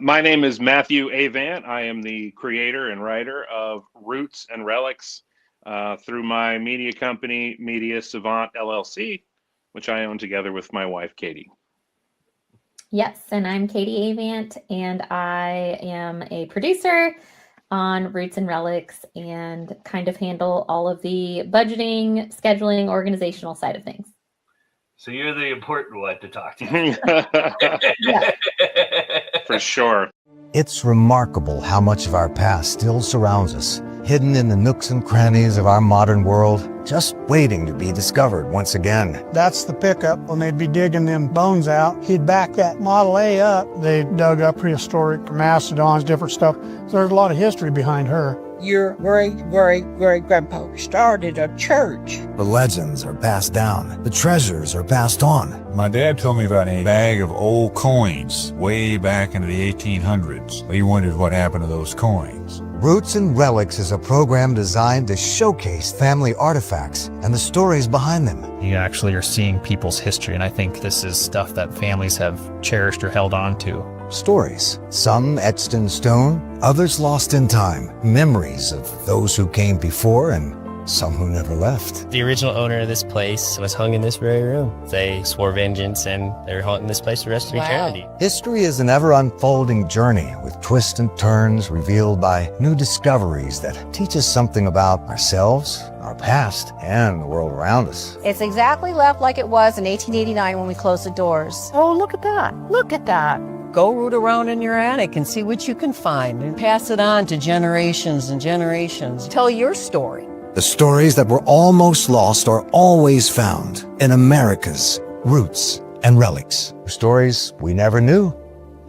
My name is Matthew Avant. I am the creator and writer of Roots and Relics through my media company, Media Savant LLC, which I own together with my wife, Katie. Yes, and I'm Katie Avant, and I am a producer on Roots and Relics and kind of handle all of the budgeting, scheduling, organizational side of things. So you're the important one to talk to. Yeah. For sure. It's remarkable how much of our past still surrounds us, hidden in the nooks and crannies of our modern world, just waiting to be discovered once again. That's the pickup. When they'd be digging them bones out, he'd back that Model A up. They dug up prehistoric mastodons, different stuff. So there's a lot of history behind her. Your great-great-great-grandpa started a church. The legends are passed down. The treasures are passed on. My dad told me about a bag of old coins way back into the 1800s. He wondered what happened to those coins. Roots and Relics is a program designed to showcase family artifacts and the stories behind them. You actually are seeing people's history, and I think this is stuff that families have cherished or held on to. Stories, some etched in stone, others lost in time. Memories of those who came before and some who never left. The original owner of this place was hung in this very room. They swore vengeance, and they're haunting this place the rest of eternity. History is an ever-unfolding journey with twists and turns revealed by new discoveries that teach us something about ourselves, our past, and the world around us. It's exactly left like it was in 1889 when we closed the doors. Oh, look at that. Look at that. Go root around in your attic and see what you can find and pass it on to generations and generations. Tell your story. The stories that were almost lost are always found in America's Roots and Relics. Stories we never knew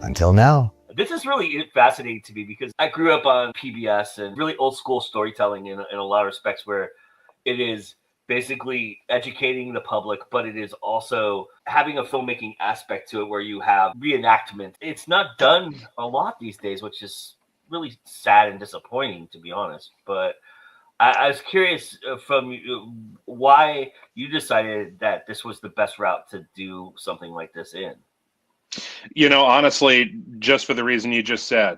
until now. This is really fascinating to me because I grew up on PBS and really old school storytelling in a lot of respects, where it is basically educating the public, but it is also having a filmmaking aspect to it where you have reenactment. It's not done a lot these days, which is really sad and disappointing, to be honest. But I was curious from you why you decided that this was the best route to do something like this in. You know, honestly, just for the reason you just said,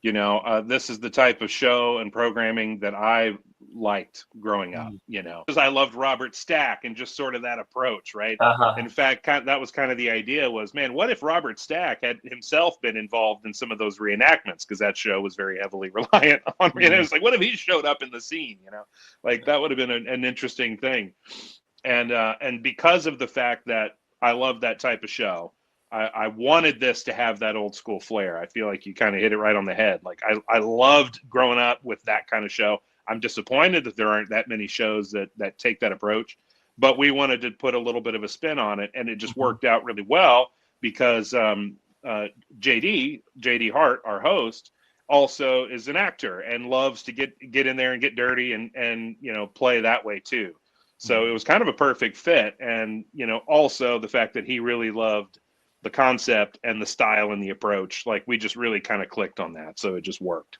this is the type of show and programming that I liked growing up, because I loved Robert Stack and just sort of that approach, right? In fact, that was kind of the idea was, man, what if Robert Stack had himself been involved in some of those reenactments? Because that show was very heavily reliant on, and it was like, what if he showed up in the scene, like that would have been an interesting thing. And because of the fact that I love that type of show, I wanted this to have that old school flair. I feel like you kind of hit it right on the head. Like I loved growing up with that kind of show. I'm disappointed that there aren't that many shows that take that approach, but we wanted to put a little bit of a spin on it, and it just worked out really well because JD Hart, our host, also is an actor and loves to get in there and get dirty and play that way too. So it was kind of a perfect fit, and also the fact that he really loved the concept and the style and the approach, like we just really kind of clicked on that. So it just worked.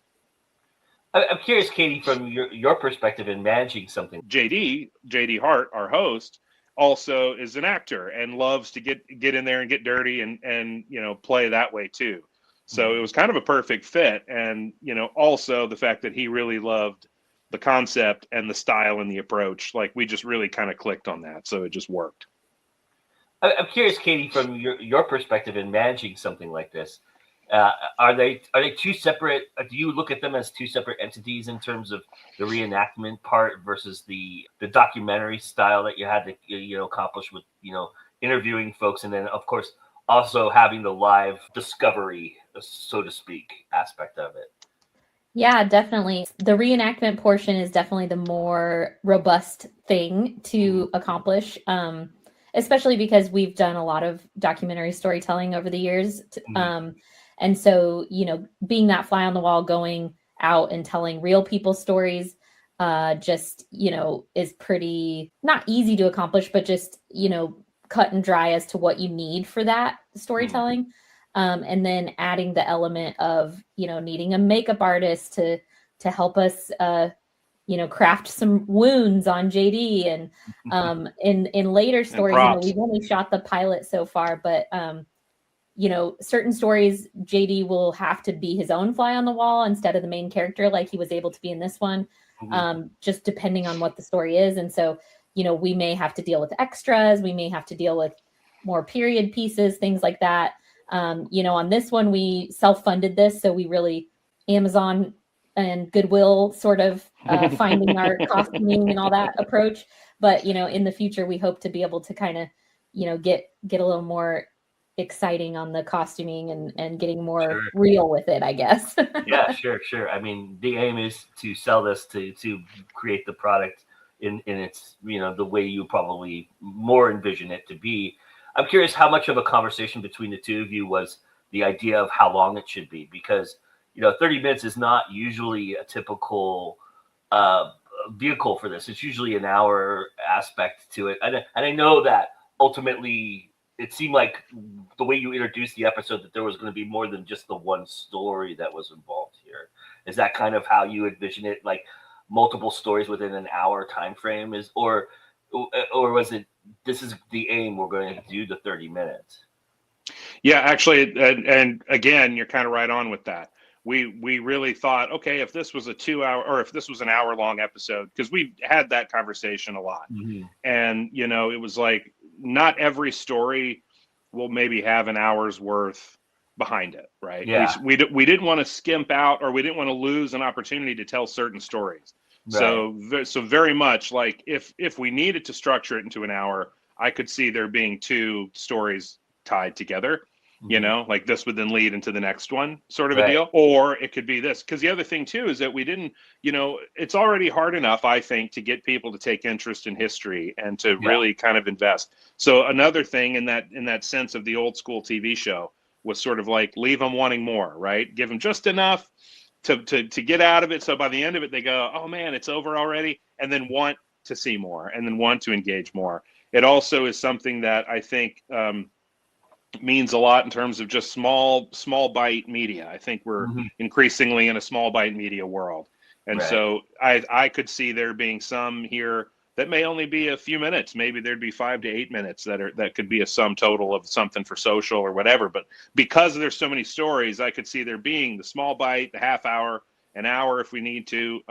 I'm curious, Katie, from your perspective in managing something. JD Hart, our host, also is an actor and loves to get in there and get dirty and play that way too. So it was kind of a perfect fit. And, also the fact that he really loved the concept and the style and the approach, like we just really kind of clicked on that. So it just worked. I'm curious, Katie, from your perspective in managing something like this, are they two separate? Do you look at them as two separate entities in terms of the reenactment part versus the documentary style that you had to accomplish with interviewing folks, and then of course also having the live discovery, so to speak, aspect of it? Yeah, definitely. The reenactment portion is definitely the more robust thing to accomplish. Especially because we've done a lot of documentary storytelling over the years. And so, being that fly on the wall, going out and telling real people's stories, is pretty not easy to accomplish, but just, cut and dry as to what you need for that storytelling. And then adding the element of, needing a makeup artist to help us, craft some wounds on JD, and in later stories, we've only shot the pilot so far, but certain stories, JD will have to be his own fly on the wall instead of the main character, like he was able to be in this one, just depending on what the story is. And so, we may have to deal with extras. We may have to deal with more period pieces, things like that. On this one, we self-funded this. So we really Amazon and Goodwill sort of finding our costuming and all that approach. But, in the future, we hope to be able to kind of, get a little more exciting on the costuming and getting more real with it, I guess. Yeah, sure. I mean, the aim is to sell this, to create the product in its, the way you probably more envision it to be. I'm curious how much of a conversation between the two of you was the idea of how long it should be, because 30 minutes is not usually a typical vehicle for this. It's usually an hour aspect to it, and I know that ultimately it seemed like the way you introduced the episode that there was going to be more than just the one story that was involved here. Is that kind of how you envision it, like multiple stories within an hour time frame, or was it, this is the aim, we're going to do the 30 minutes? Yeah, actually, and again, you're kind of right on with that. We really thought, okay, if this was a 2 hour, or if this was an hour long episode, because we had that conversation a lot. And, it was like, not every story will maybe have an hour's worth behind it, right? Yeah. We didn't want to skimp out, or we didn't want to lose an opportunity to tell certain stories. Right. So very much like if we needed to structure it into an hour, I could see there being two stories tied together. Like this would then lead into the next one, sort of a deal. Or it could be this. Because the other thing, too, is that we didn't, it's already hard enough, I think, to get people to take interest in history and to really kind of invest. So another thing in that sense of the old school TV show was sort of like leave them wanting more, right? Give them just enough to get out of it. So by the end of it, they go, oh, man, it's over already. And then want to see more and then want to engage more. It also is something that I think means a lot in terms of just small bite media. I think we're increasingly in a small bite media world. And so I could see there being some here that may only be a few minutes. Maybe there'd be 5 to 8 minutes that could be a sum total of something for social or whatever. But because there's so many stories, I could see there being the small bite, the half hour, an hour if we need to,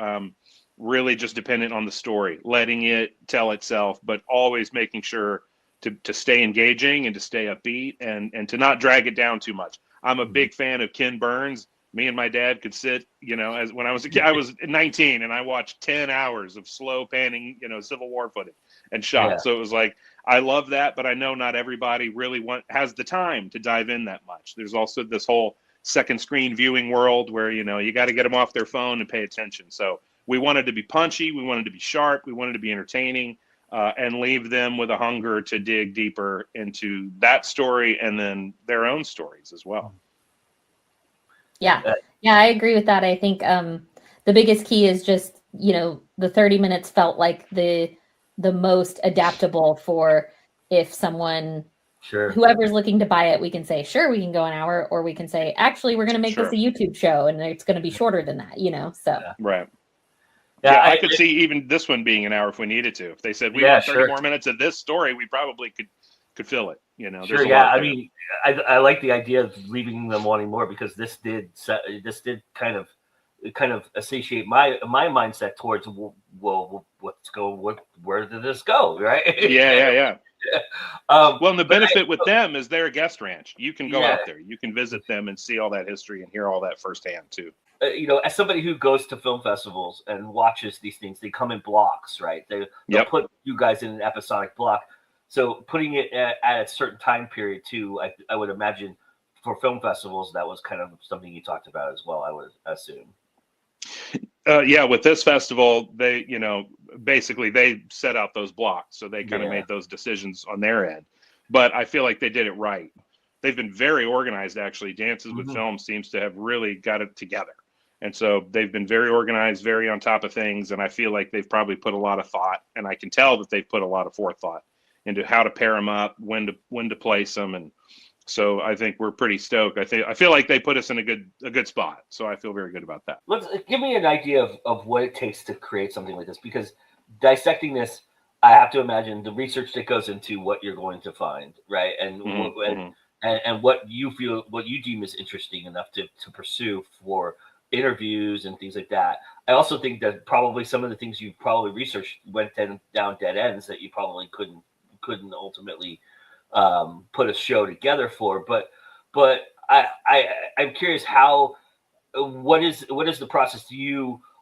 really just dependent on the story, letting it tell itself, but always making sure to stay engaging and to stay upbeat and to not drag it down too much. I'm a big fan of Ken Burns. Me and my dad could sit, as when I was a kid, I was 19 and I watched 10 hours of slow panning, Civil War footage and shots. Yeah. So it was like, I love that, but I know not everybody really has the time to dive in that much. There's also this whole second screen viewing world where, you got to get them off their phone and pay attention. So we wanted to be punchy. We wanted to be sharp. We wanted to be entertaining. And leave them with a hunger to dig deeper into that story and then their own stories as well. Yeah, I agree with that. I think the biggest key is just, the 30 minutes felt like the most adaptable for if someone, whoever's looking to buy it, we can say, sure, we can go an hour, or we can say, actually, we're going to make this a YouTube show and it's going to be shorter than that, so. Right. Yeah, I could see even this one being an hour if we needed to. If they said we want 30 more minutes of this story, we probably could fill it. Sure. Yeah. I mean, I like the idea of leaving them wanting more, because this did kind of satiate my mindset towards, well, let's go. Where did this go? Right. Yeah. Well, and the benefit with them is they're a guest ranch. You can go out there, you can visit them and see all that history and hear all that firsthand too. As somebody who goes to film festivals and watches these things, they come in blocks, right? They'll put you guys in an episodic block. So putting it at a certain time period too, I would imagine for film festivals, that was kind of something you talked about as well, I would assume. With this festival, they, basically they set out those blocks. So they kind of made those decisions on their end. But I feel like they did it right. They've been very organized, actually. Dances with Film seems to have really got it together. And so they've been very organized, very on top of things. And I feel like they've probably put a lot of thought, and I can tell that they've put a lot of forethought into how to pair them up, when to place them. And so I think we're pretty stoked. I feel like they put us in a good spot. So I feel very good about that. Let's give me an idea of what it takes to create something like this, because dissecting this, I have to imagine the research that goes into what you're going to find, right? And and what you feel, what you deem is interesting enough to pursue for interviews and things like that. I also think that probably some of the things you probably researched went down dead ends that you probably couldn't ultimately put a show together for. But I'm curious what is the process?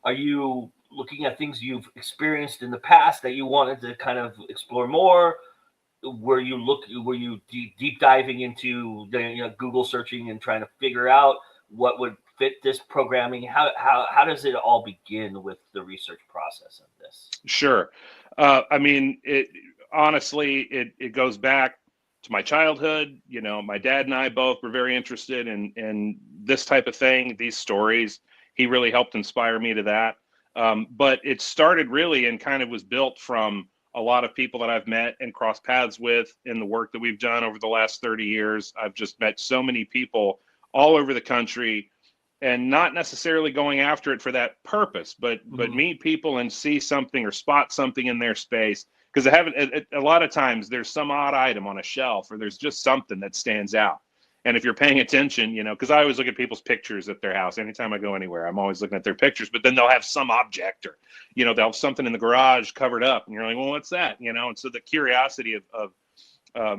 Are you looking at things you've experienced in the past that you wanted to kind of explore more? Were you deep diving into Google searching and trying to figure out what would fit this programming? How does it all begin with the research process of this? Sure. I mean, honestly, it goes back to my childhood. My dad and I both were very interested in this type of thing, these stories. He really helped inspire me to that. But it started really and kind of was built from a lot of people that I've met and crossed paths with in the work that we've done over the last 30 years. I've just met so many people all over the country, and not necessarily going after it for that purpose, but meet people and see something or spot something in their space. Because a lot of times there's some odd item on a shelf, or there's just something that stands out. And if you're paying attention, because I always look at people's pictures at their house. Anytime I go anywhere, I'm always looking at their pictures, but then they'll have some object, or, they'll have something in the garage covered up, and you're like, well, what's that? And so the curiosity of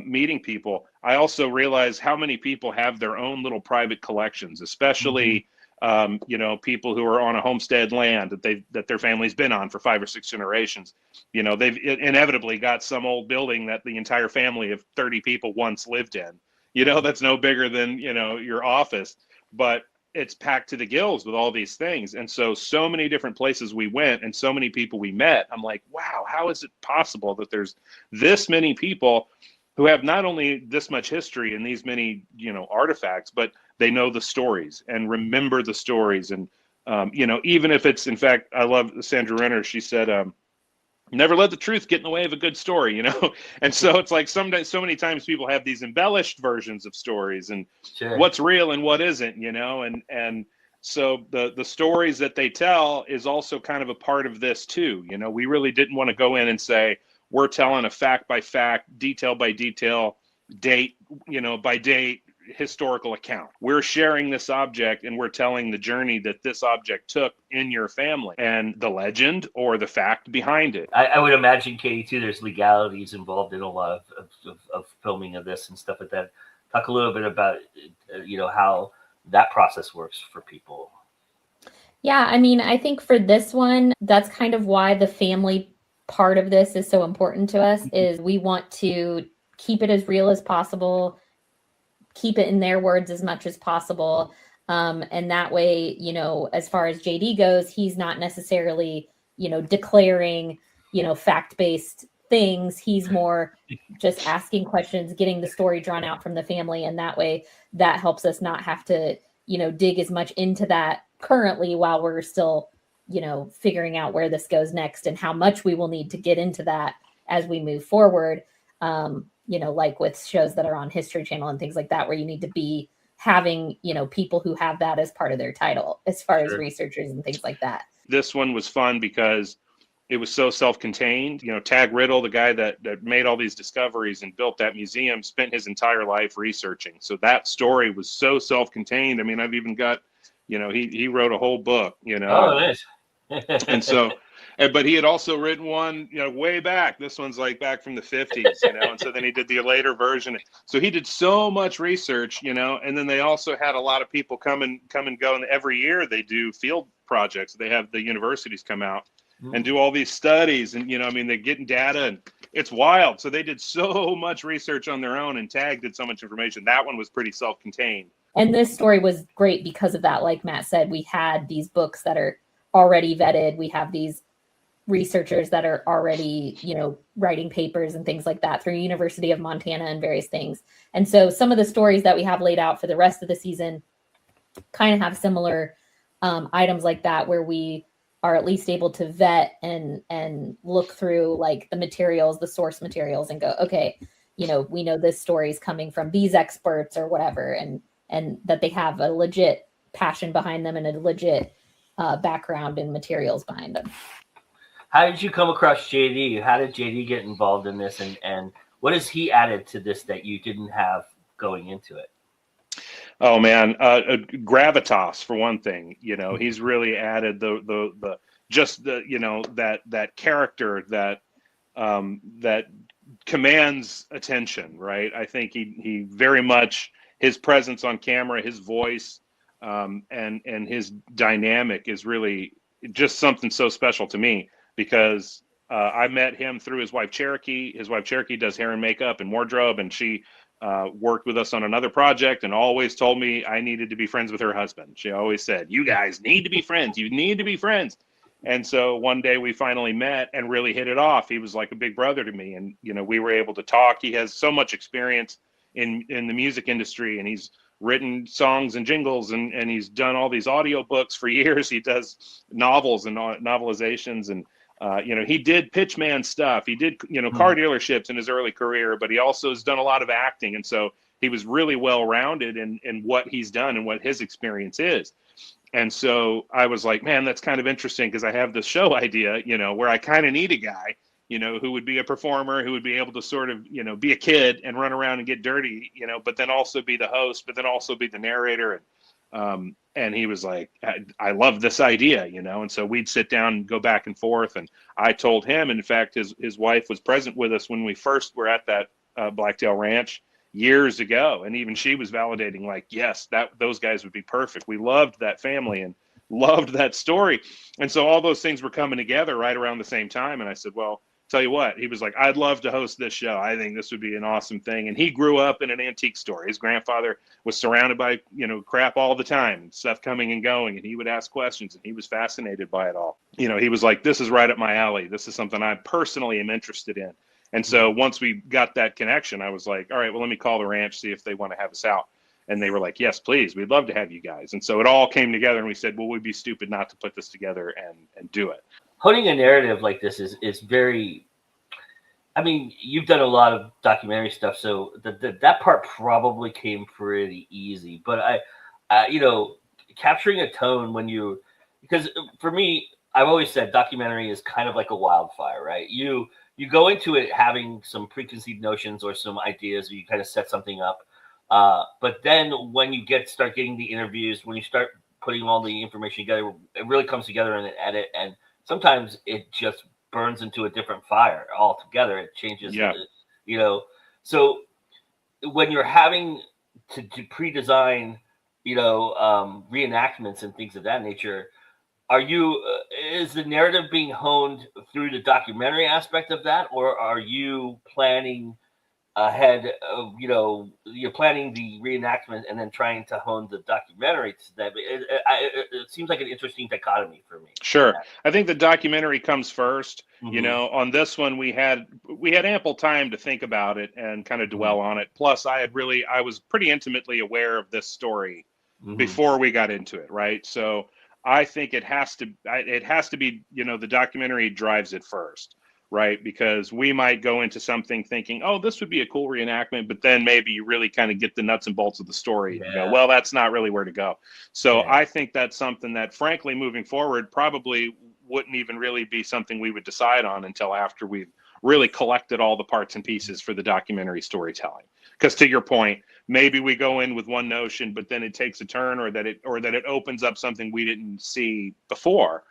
meeting people. I also realize how many people have their own little private collections, especially, people who are on a homestead land that their family's been on for 5 or 6 generations. They've inevitably got some old building that the entire family of 30 people once lived in. That's no bigger than, your office, but it's packed to the gills with all these things. And so many different places we went and so many people we met, I'm like, wow, how is it possible that there's this many people who have not only this much history and these many, artifacts, but they know the stories and remember the stories. And, even if it's, in fact, I love Sandra Renner. She said, never let the truth get in the way of a good story, And so it's like so many times people have these embellished versions of stories and what's real and what isn't, and so the stories that they tell is also kind of a part of this too. We really didn't want to go in and say, we're telling a fact by fact, detail by detail, date, by date, historical account. We're sharing this object and we're telling the journey that this object took in your family and the legend or the fact behind it. I would imagine, Katie, too, there's legalities involved in a lot of filming of this and stuff like that. Talk a little bit about, how that process works for people. Yeah, I mean, I think for this one, that's kind of why the family part of this is so important to us, is we want to keep it as real as possible, keep it in their words as much as possible. And that way, as far as JD goes, he's not necessarily, declaring, fact-based things. He's more just asking questions, getting the story drawn out from the family. And that way that helps us not have to, dig as much into that currently while we're still, figuring out where this goes next and how much we will need to get into that as we move forward. Like with shows that are on History Channel and things like that, where you need to be having, people who have that as part of their title, as far as researchers and things like that. This one was fun because it was so self-contained. Tag Riddle, the guy that made all these discoveries and built that museum, spent his entire life researching. So that story was so self-contained. I mean, I've even got, he wrote a whole book, Oh, nice. And so, but he had also written one, way back. This one's like back from the 50s, and so then he did the later version. So he did so much research, and then they also had a lot of people come and go. And every year they do field projects. They have the universities come out and do all these studies, and they're getting data, and it's wild. So they did so much research on their own, and Tag did so much information. That one was pretty self-contained. And this story was great because of that. Like Matt said, we had these books that are already vetted. We have these researchers that are already, writing papers and things like that through University of Montana and various things. And so some of the stories that we have laid out for the rest of the season kind of have similar items like that, where we are at least able to vet and look through like the materials, the source materials, and go, okay, we know this story is coming from these experts or whatever, and that they have a legit passion behind them and a legit background and materials behind them. How did you come across JD? How did JD get involved in this, and what has he added to this that you didn't have going into it? Oh man, gravitas for one thing. You know, he's really added the just the, you know, that character that that commands attention, right? I think he very much, his presence on camera, his voice, and his dynamic is really just something so special to me, because I met him through his wife Cherokee. His wife Cherokee does hair and makeup and wardrobe, and she worked with us on another project and always told me I needed to be friends with her husband. She always said, "You guys need to be friends. You need to be friends." And so one day we finally met and really hit it off. He was like a big brother to me, and you know, we were able to talk. He has so much experience in the music industry, and he's written songs and jingles, and he's done all these audio books for years. He does novels and novelizations, and you know, he did pitchman stuff. He did, you know, car dealerships in his early career, but he also has done a lot of acting. And so he was really well-rounded in what he's done and what his experience is. And so I was like, man, that's kind of interesting, because I have this show idea, you know, where I kind of need a guy, you know, who would be a performer, who would be able to sort of, you know, be a kid and run around and get dirty, you know, but then also be the host, but then also be the narrator. And he was like, I love this idea, you know. And so we'd sit down and go back and forth. And I told him, in fact, his wife was present with us when we first were at that Blacktail Ranch years ago. And even she was validating, like, yes, those guys would be perfect. We loved that family and loved that story. And so all those things were coming together right around the same time. And I said, well, tell you what, he was like, I'd love to host this show. I think this would be an awesome thing. And he grew up in an antique store. His grandfather was surrounded by, you know, crap all the time, stuff coming and going. And he would ask questions, and he was fascinated by it all. You know, he was like, this is right up my alley. This is something I personally am interested in. And so once we got that connection, I was like, all right, well, let me call the ranch, see if they want to have us out. And they were like, yes, please, we'd love to have you guys. And so it all came together, and we said, well, we'd be stupid not to put this together and do it. Honing a narrative like this is very, I mean, you've done a lot of documentary stuff, so that part probably came pretty easy. But you know, capturing a tone because for me, I've always said documentary is kind of like a wildfire, right? You go into it having some preconceived notions or some ideas, or you kind of set something up. But then when you start getting the interviews, when you start putting all the information together, it really comes together in an edit, and sometimes it just burns into a different fire altogether. It changes, you know. So when you're having to pre-design, you know, reenactments and things of that nature, is the narrative being honed through the documentary aspect of that, or are you planning ahead of, you know, you're planning the reenactment and then trying to hone the documentary to that? It seems like an interesting dichotomy for me. Sure. I think the documentary comes first. You know, on this one, we had ample time to think about it and kind of dwell on it. Plus, I was pretty intimately aware of this story before we got into it, right? So I think it has to be, you know, the documentary drives it first, right? Because we might go into something thinking, oh, this would be a cool reenactment, but then maybe you really kind of get the nuts and bolts of the story and go, well, that's not really where to go. So I think that's something that, frankly, moving forward, probably wouldn't even really be something we would decide on until after we've really collected all the parts and pieces for the documentary storytelling. Because to your point, maybe we go in with one notion, but then it takes a turn, or that it opens up something we didn't see before.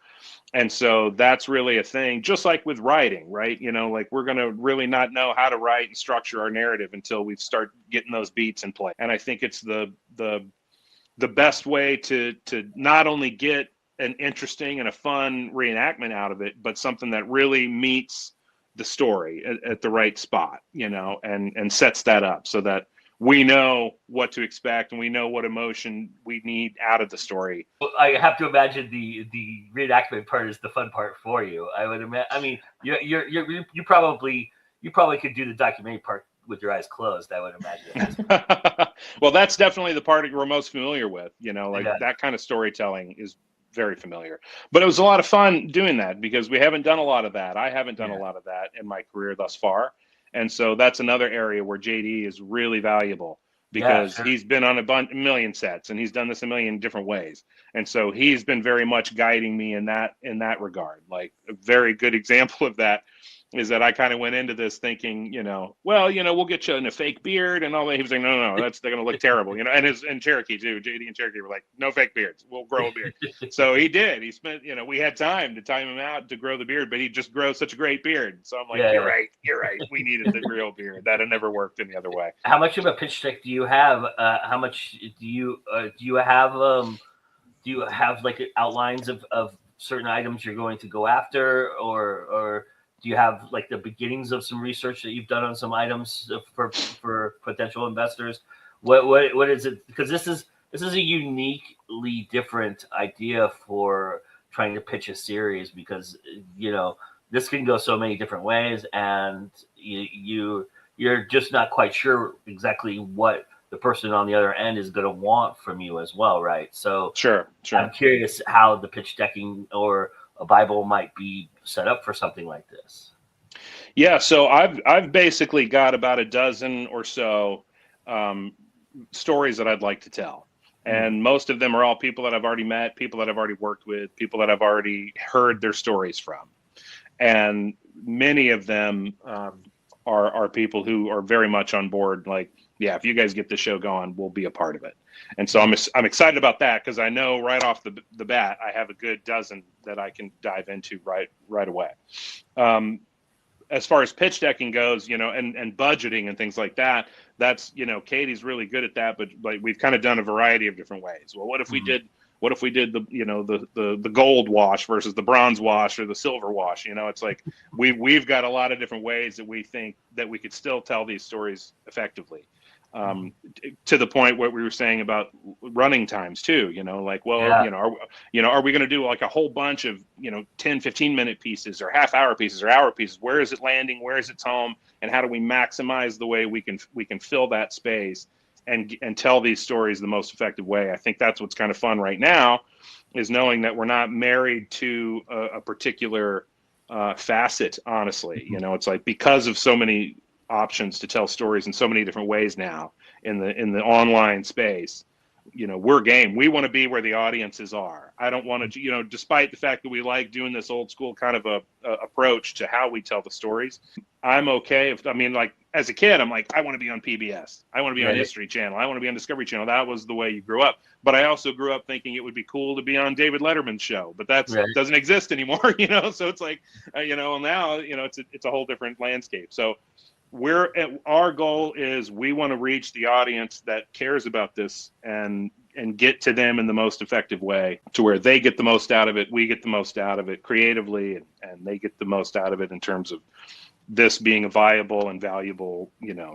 And so that's really a thing, just like with writing, right? You know, like, we're going to really not know how to write and structure our narrative until we start getting those beats in play. And I think it's the best way to not only get an interesting and a fun reenactment out of it, but something that really meets the story at the right spot, you know, and sets that up so that we know what to expect and we know what emotion we need out of the story. I have to imagine the reenactment part is the fun part for you. I would imagine. I mean, you probably could do the documentary part with your eyes closed, I would imagine. Well, that's definitely the part we're most familiar with. You know, like that kind of storytelling is very familiar. But it was a lot of fun doing that, because we haven't done a lot of that. I haven't done a lot of that in my career thus far. And so that's another area where JD is really valuable, because he's been on a million sets, and he's done this a million different ways. And so he's been very much guiding me in that regard. Like, a very good example of that is that I kind of went into this thinking, well, we'll get you in a fake beard and all that. He was like, no, they're going to look terrible, and Cherokee too. JD and Cherokee were like, no fake beards. We'll grow a beard. So he did. He spent, we had time to time him out to grow the beard, but he just grows such a great beard. So I'm like, you're right. We needed the real beard. That had never worked any other way. How much of a pitch deck do you have? How much do you have like outlines of certain items you're going to go after, or do you have like the beginnings of some research that you've done on some items for potential investors? What is it? Because this is a uniquely different idea for trying to pitch a series, because this can go so many different ways, and you're just not quite sure exactly what the person on the other end is going to want from you as well, right? So sure. I'm curious how the pitch decking or a Bible might be set up for something like this. Yeah, so I've basically got about a dozen or so stories that I'd like to tell. And most of them are all people that I've already met, people that I've already worked with, people that I've already heard their stories from. And many of them are people who are very much on board, like, yeah, if you guys get the show going, we'll be a part of it. And so I'm excited about that, because I know right off the bat I have a good dozen that I can dive into right away. As far as pitch decking goes, and budgeting and things like that, that's, Katie's really good at that, but like we've kind of done a variety of different ways. Well, what if we did the gold wash versus the bronze wash or the silver wash? It's like we've got a lot of different ways that we think that we could still tell these stories effectively. To the point what we were saying about running times too, are we going to do like a whole bunch of 10-15 minute pieces or half hour pieces or hour pieces? Where is it landing? Where is its home? And how do we maximize the way we can fill that space and tell these stories the most effective way? I think that's what's kind of fun right now, is knowing that we're not married to a particular facet. Honestly, it's like, because of so many options to tell stories in so many different ways now in the online space, we're game. We want to be where the audiences are. I don't want to, despite the fact that we like doing this old school kind of a approach to how we tell the stories, I'm okay if, like as a kid, I'm like, I want to be on PBS. I want to be on History Channel. I want to be on Discovery Channel. That was the way you grew up. But I also grew up thinking it would be cool to be on David Letterman's show, but that doesn't exist anymore, so it's like, now, it's a whole different landscape. So our goal is we want to reach the audience that cares about this and get to them in the most effective way, to where they get the most out of it, we get the most out of it creatively, and they get the most out of it in terms of this being a viable and valuable,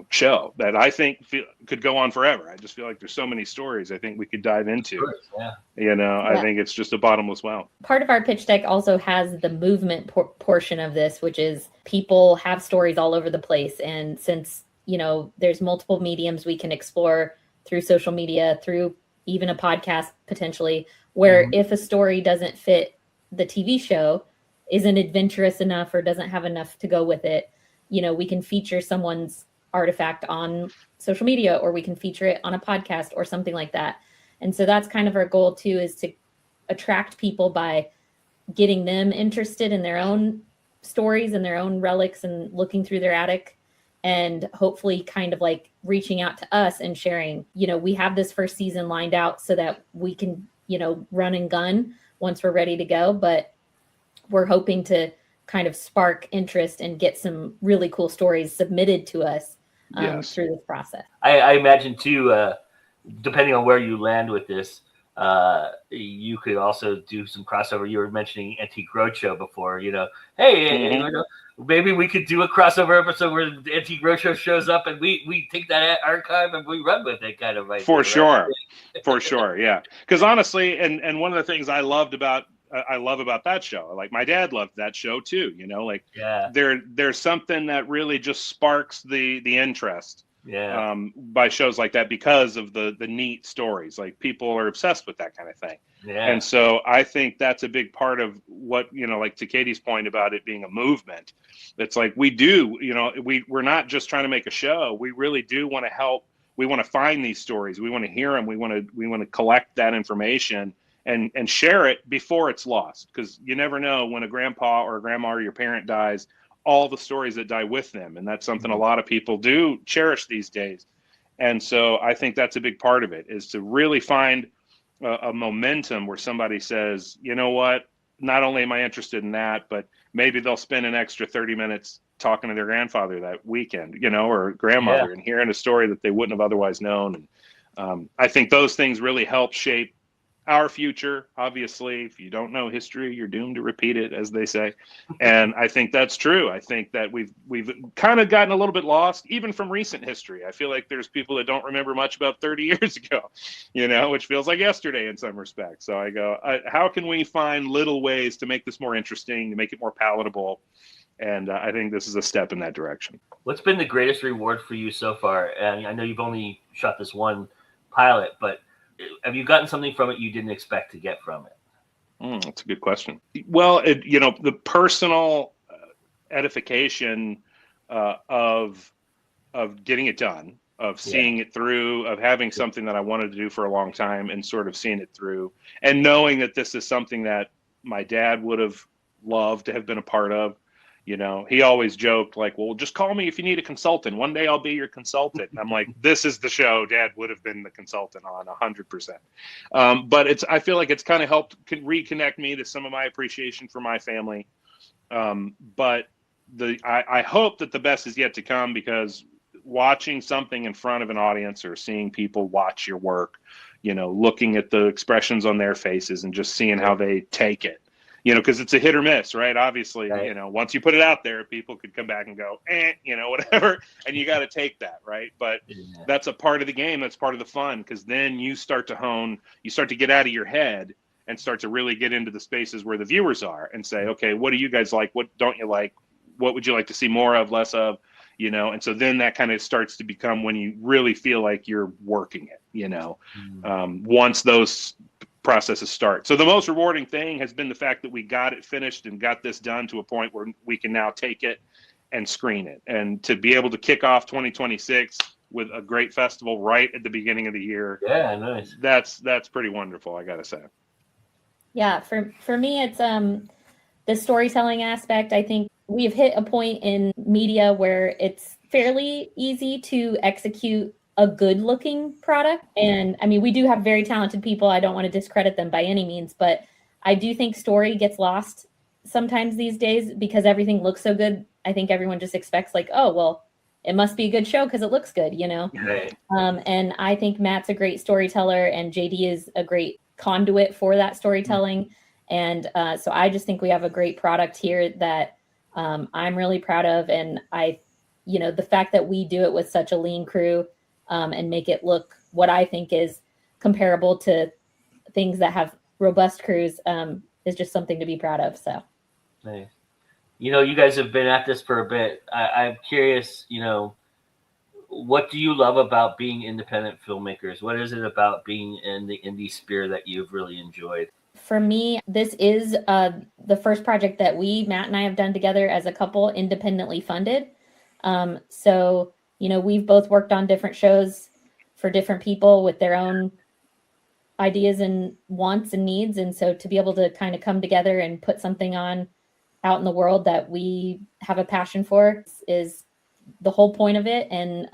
show that I think could go on forever. I just feel like there's so many stories I think we could dive into. I think it's just a bottomless well. Part of our pitch deck also has the movement portion of this, which is people have stories all over the place. And since, there's multiple mediums we can explore through social media, through even a podcast potentially, where if a story doesn't fit the TV show, isn't adventurous enough, or doesn't have enough to go with it, we can feature someone's artifact on social media, or we can feature it on a podcast or something like that. And so that's kind of our goal too, is to attract people by getting them interested in their own stories and their own relics and looking through their attic, and hopefully kind of like reaching out to us and sharing, we have this first season lined out so that we can, run and gun once we're ready to go. But we're hoping to kind of spark interest and get some really cool stories submitted to us through this process. I imagine too, depending on where you land with this, you could also do some crossover. You were mentioning Antique Roadshow before, hey, maybe we could do a crossover episode where the Antique Roadshow shows up and we take that archive and we run with it, kind of. Right? For sure. Yeah. Because honestly, and one of the things I love about that show, like my dad loved that show too, there's something that really just sparks the interest by shows like that, because of the neat stories. Like, people are obsessed with that kind of thing. And so I think that's a big part of what, like to Katie's point about it being a movement. It's like, we do, we're not just trying to make a show. We really do want to help. We want to find these stories. We want to hear them. We want to collect that information and share it before it's lost, because you never know when a grandpa or a grandma or your parent dies, all the stories that die with them. And that's something a lot of people do cherish these days. And so I think that's a big part of it, is to really find a momentum where somebody says, you know what, not only am I interested in that, but maybe they'll spend an extra 30 minutes talking to their grandfather that weekend, you know, or grandmother, and hearing a story that they wouldn't have otherwise known. And I think those things really help shape our future. Obviously, if you don't know history, you're doomed to repeat it, as they say. And I think that's true. I think that we've kind of gotten a little bit lost, even from recent history. I feel like there's people that don't remember much about 30 years ago, you know, which feels like yesterday in some respects. So I go, how can we find little ways to make this more interesting, to make it more palatable? And I think this is a step in that direction. What's been the greatest reward for you so far? And I know you've only shot this one pilot, but have you gotten something from it you didn't expect to get from it? That's a good question. Well, you know, the personal edification of getting it done, of seeing it through, of having something that I wanted to do for a long time and sort of seeing it through, and knowing that this is something that my dad would have loved to have been a part of. You know, he always joked like, well, just call me if you need a consultant. One day I'll be your consultant. And I'm like, this is the show Dad would have been the consultant on 100%. But I feel like it's kind of helped reconnect me to some of my appreciation for my family. But I hope that the best is yet to come, because watching something in front of an audience, or seeing people watch your work, you know, looking at the expressions on their faces and just seeing how they take it. You know, because it's a hit or miss, right? Obviously, you know, once you put it out there, people could come back and go, you know, whatever. And you got to take that, right? But that's a part of the game. That's part of the fun, because then you start to hone, you start to get out of your head and start to really get into the spaces where the viewers are and say, okay, what do you guys like? What don't you like? What would you like to see more of, less of? You know, and so then that kind of starts to become when you really feel like you're working it, you know, once those processes start. So the most rewarding thing has been the fact that we got it finished and got this done to a point where we can now take it and screen it, and to be able to kick off 2026 with a great festival right at the beginning of the year. Yeah, nice. That's pretty wonderful, I gotta say. Yeah, for me, it's the storytelling aspect. I think we've hit a point in media where it's fairly easy to execute a good looking product. And I mean, we do have very talented people. I don't want to discredit them by any means, but I do think story gets lost sometimes these days because everything looks so good. I think everyone just expects like, oh, well, it must be a good show because it looks good, you know? Right. And I think Matt's a great storyteller, and JD is a great conduit for that storytelling. And so I just think we have a great product here that I'm really proud of. And you know, the fact that we do it with such a lean crew, and make it look what I think is comparable to things that have robust crews, is just something to be proud of. So, nice. You know, you guys have been at this for a bit. I'm curious, you know, what do you love about being independent filmmakers? What is it about being in the indie sphere that you've really enjoyed? For me, this is the first project that Matt and I have done together as a couple, independently funded. So, you know, we've both worked on different shows for different people with their own ideas and wants and needs. And so to be able to kind of come together and put something on out in the world that we have a passion for is the whole point of it. And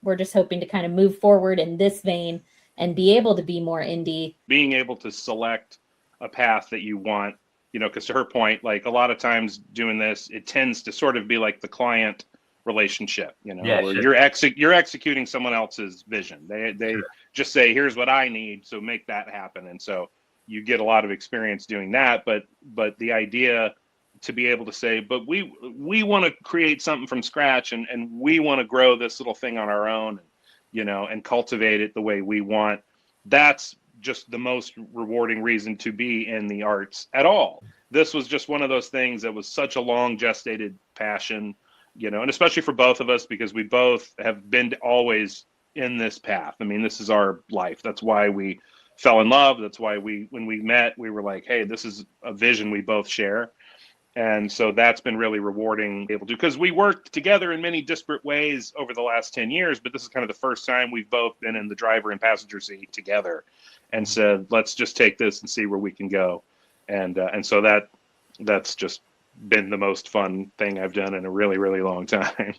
we're just hoping to kind of move forward in this vein and be able to be more indie. Being able to select a path that you want, you know, because to her point, like a lot of times doing this, it tends to sort of be like the client relationship, you know, where you're executing someone else's vision. They just say, here's what I need, so make that happen. And so you get a lot of experience doing that. But the idea to be able to say, but we want to create something from scratch, and we want to grow this little thing on our own, you know, and cultivate it the way we want. That's just the most rewarding reason to be in the arts at all. This was just one of those things that was such a long gestated passion, you know, and especially for both of us, because we both have been always in this path. I mean, this is our life. That's why we fell in love. That's why when we met, we were like, hey, this is a vision we both share. And so that's been really rewarding able to, because we worked together in many disparate ways over the last 10 years, but this is kind of the first time we've both been in the driver and passenger seat together and said, let's just take this and see where we can go. And so that's just been the most fun thing I've done in a really, really long time.